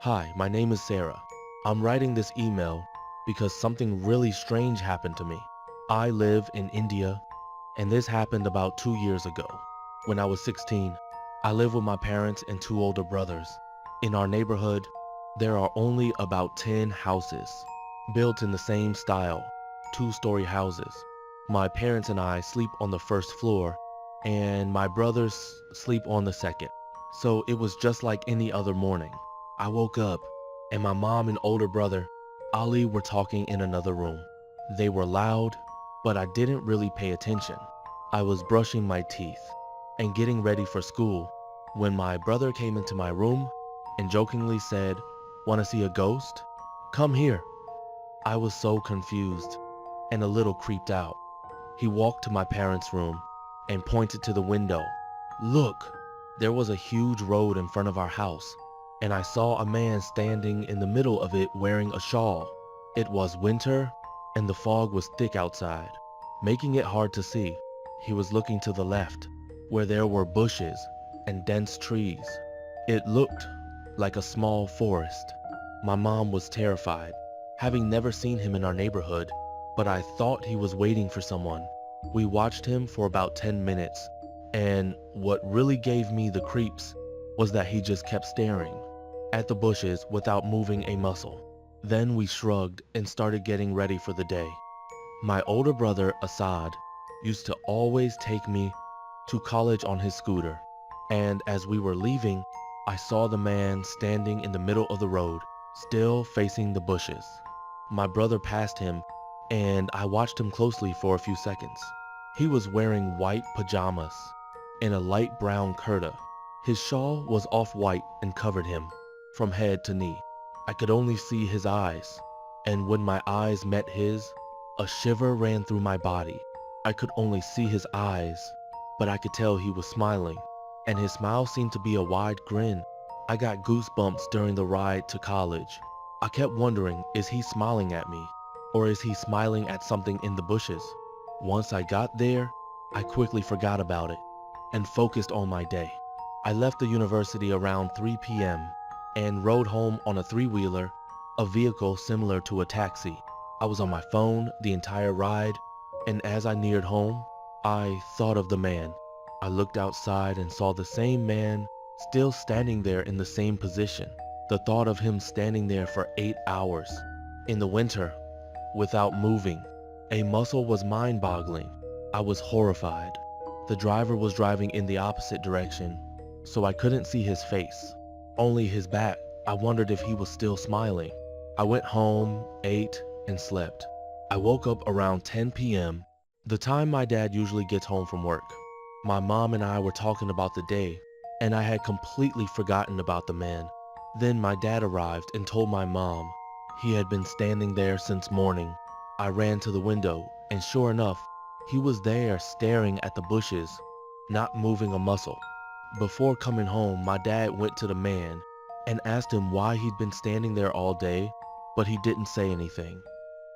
Hi, my name is Sarah. I'm writing this email because something really strange happened to me. I live in India, and this happened about 2 years ago. When I was 16, I live with my parents and two older brothers. In our neighborhood, there are only about 10 houses, built in the same style, two-story houses. My parents and I sleep on the first floor, and my brothers sleep on the second. So it was just like any other morning. I woke up, and my mom and older brother, Ali, were talking in another room. They were loud, but I didn't really pay attention. I was brushing my teeth and getting ready for school when my brother came into my room and jokingly said, "Want to see a ghost? Come here." I was so confused and a little creeped out. He walked to my parents' room and pointed to the window. "Look!" There was a huge road in front of our house, and I saw a man standing in the middle of it wearing a shawl. It was winter, and the fog was thick outside, making it hard to see. He was looking to the left, where there were bushes and dense trees. It looked like a small forest. My mom was terrified, having never seen him in our neighborhood, but I thought he was waiting for someone. We watched him for about 10 minutes, and what really gave me the creeps was that he just kept staring at the bushes without moving a muscle. Then we shrugged and started getting ready for the day. My older brother, Assad, used to always take me to college on his scooter, and as we were leaving, I saw the man standing in the middle of the road, still facing the bushes. My brother passed him, and I watched him closely for a few seconds. He was wearing white pajamas and a light brown kurta. His shawl was off-white and covered him from head to knee. I could only see his eyes, and when my eyes met his, a shiver ran through my body. I could only see his eyes, but I could tell he was smiling, and his smile seemed to be a wide grin. I got goosebumps during the ride to college. I kept wondering, is he smiling at me, or is he smiling at something in the bushes? Once I got there, I quickly forgot about it and focused on my day. I left the university around 3 p.m. and rode home on a three-wheeler, a vehicle similar to a taxi. I was on my phone the entire ride, and as I neared home, I thought of the man. I looked outside and saw the same man still standing there in the same position. The thought of him standing there for 8 hours in the winter without moving a muscle was mind-boggling. I was horrified. The driver was driving in the opposite direction, so I couldn't see his face, only his back. I wondered if he was still smiling. I went home, ate, and slept. I woke up around 10 p.m., the time my dad usually gets home from work. My mom and I were talking about the day, and I had completely forgotten about the man. Then my dad arrived and told my mom he had been standing there since morning. I ran to the window, and sure enough, he was there staring at the bushes, not moving a muscle. Before coming home, my dad went to the man and asked him why he'd been standing there all day, but he didn't say anything.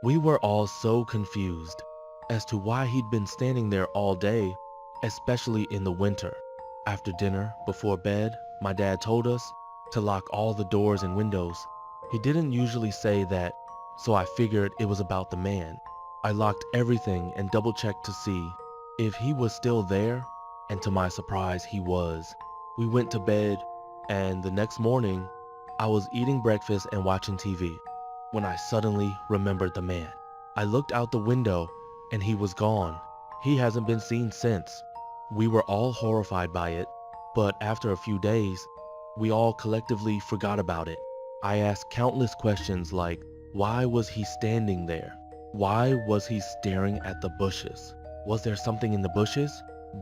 We were all so confused as to why he'd been standing there all day, especially in the winter. After dinner, before bed, my dad told us to lock all the doors and windows. He didn't usually say that, so I figured it was about the man. I locked everything and double-checked to see if he was still there, and to my surprise, he was. We went to bed, and the next morning, I was eating breakfast and watching TV when I suddenly remembered the man. I looked out the window, and he was gone. He hasn't been seen since. We were all horrified by it, but after a few days, we all collectively forgot about it. I asked countless questions like, why was he standing there? Why was he staring at the bushes? Was there something in the bushes?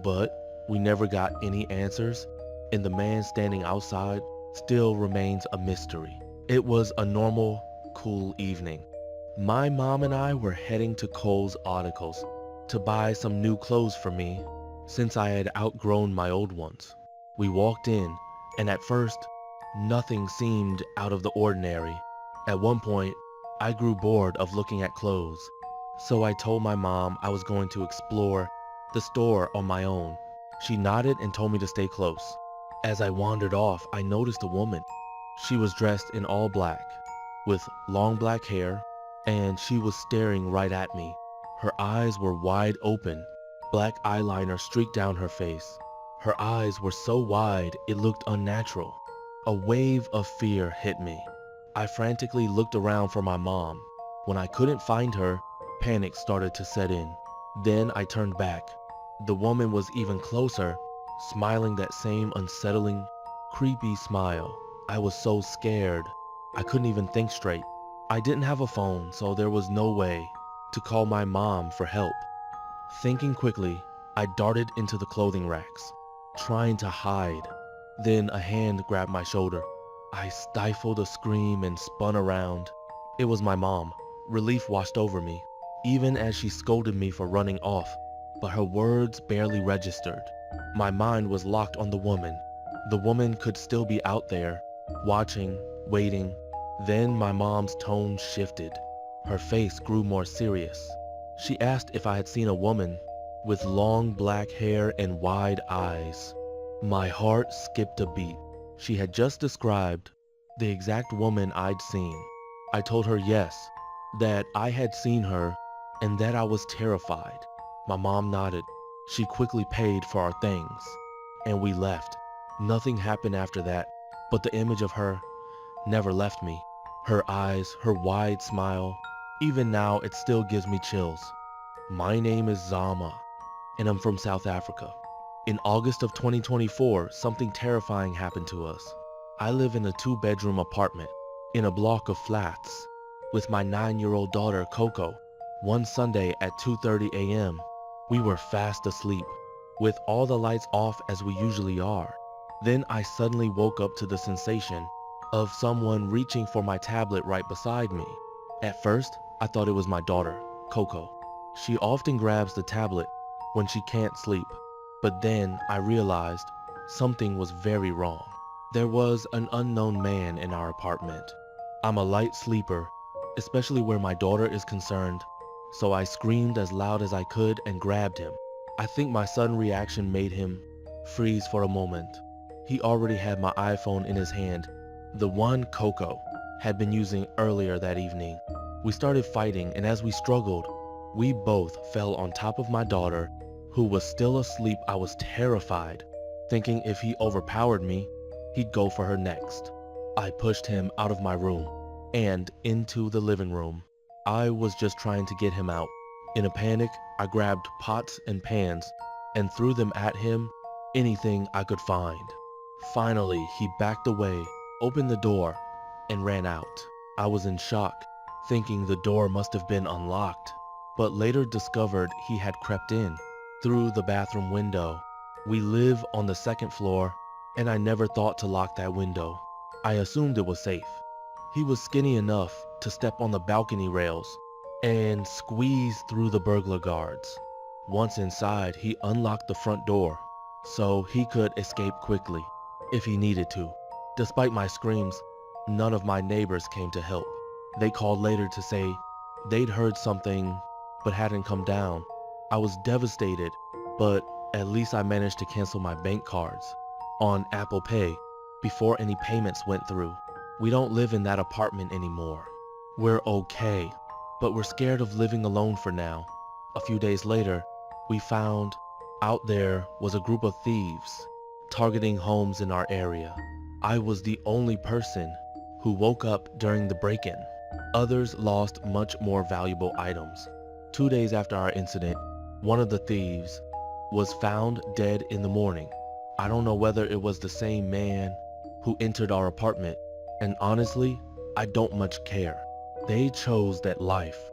But we never got any answers, and the man standing outside still remains a mystery. It was a normal, cool evening. My mom and I were heading to Kohl's Articles to buy some new clothes for me since I had outgrown my old ones. We walked in, and at first, nothing seemed out of the ordinary. At one point, I grew bored of looking at clothes, so I told my mom I was going to explore the store on my own. She nodded and told me to stay close. As I wandered off, I noticed a woman. She was dressed in all black, with long black hair, and she was staring right at me. Her eyes were wide open, black eyeliner streaked down her face. Her eyes were so wide it looked unnatural. A wave of fear hit me. I frantically looked around for my mom. When I couldn't find her, panic started to set in. Then I turned back. The woman was even closer, smiling that same unsettling, creepy smile. I was so scared, I couldn't even think straight. I didn't have a phone, so there was no way to call my mom for help. Thinking quickly, I darted into the clothing racks, trying to hide. Then a hand grabbed my shoulder. I stifled a scream and spun around. It was my mom. Relief washed over me, even as she scolded me for running off, but her words barely registered. My mind was locked on the woman. The woman could still be out there, watching, waiting. Then my mom's tone shifted. Her face grew more serious. She asked if I had seen a woman with long black hair and wide eyes. My heart skipped a beat. She had just described the exact woman I'd seen. I told her yes, that I had seen her and that I was terrified. My mom nodded. She quickly paid for our things, and we left. Nothing happened after that, but the image of her never left me. Her eyes, her wide smile, even now it still gives me chills. My name is Zama, and I'm from South Africa. In August of 2024, something terrifying happened to us. I live in a 2-bedroom apartment in a block of flats with my 9-year-old daughter, Coco. One Sunday at 2:30 a.m., we were fast asleep, with all the lights off as we usually are. Then I suddenly woke up to the sensation of someone reaching for my tablet right beside me. At first, I thought it was my daughter, Coco. She often grabs the tablet when she can't sleep. But then I realized something was very wrong. There was an unknown man in our apartment. I'm a light sleeper, especially where my daughter is concerned, so I screamed as loud as I could and grabbed him. I think my sudden reaction made him freeze for a moment. He already had my iPhone in his hand, the one Coco had been using earlier that evening. We started fighting, and as we struggled, we both fell on top of my daughter, who was still asleep. I was terrified, thinking if he overpowered me, he'd go for her next. I pushed him out of my room and into the living room. I was just trying to get him out. In a panic, I grabbed pots and pans and threw them at him, anything I could find. Finally, he backed away, opened the door, and ran out. I was in shock, thinking the door must have been unlocked, but later discovered he had crept in through the bathroom window. We live on the 2nd floor, and I never thought to lock that window. I assumed it was safe. He was skinny enough to step on the balcony rails and squeeze through the burglar guards. Once inside, he unlocked the front door so he could escape quickly if he needed to. Despite my screams, none of my neighbors came to help. They called later to say they'd heard something but hadn't come down. I was devastated, but at least I managed to cancel my bank cards on Apple Pay before any payments went through. We don't live in that apartment anymore. We're okay, but we're scared of living alone for now. A few days later, we found out there was a group of thieves targeting homes in our area. I was the only person who woke up during the break-in. Others lost much more valuable items. 2 days after our incident, one of the thieves was found dead in the morning. I don't know whether it was the same man who entered our apartment, and honestly, I don't much care. They chose that life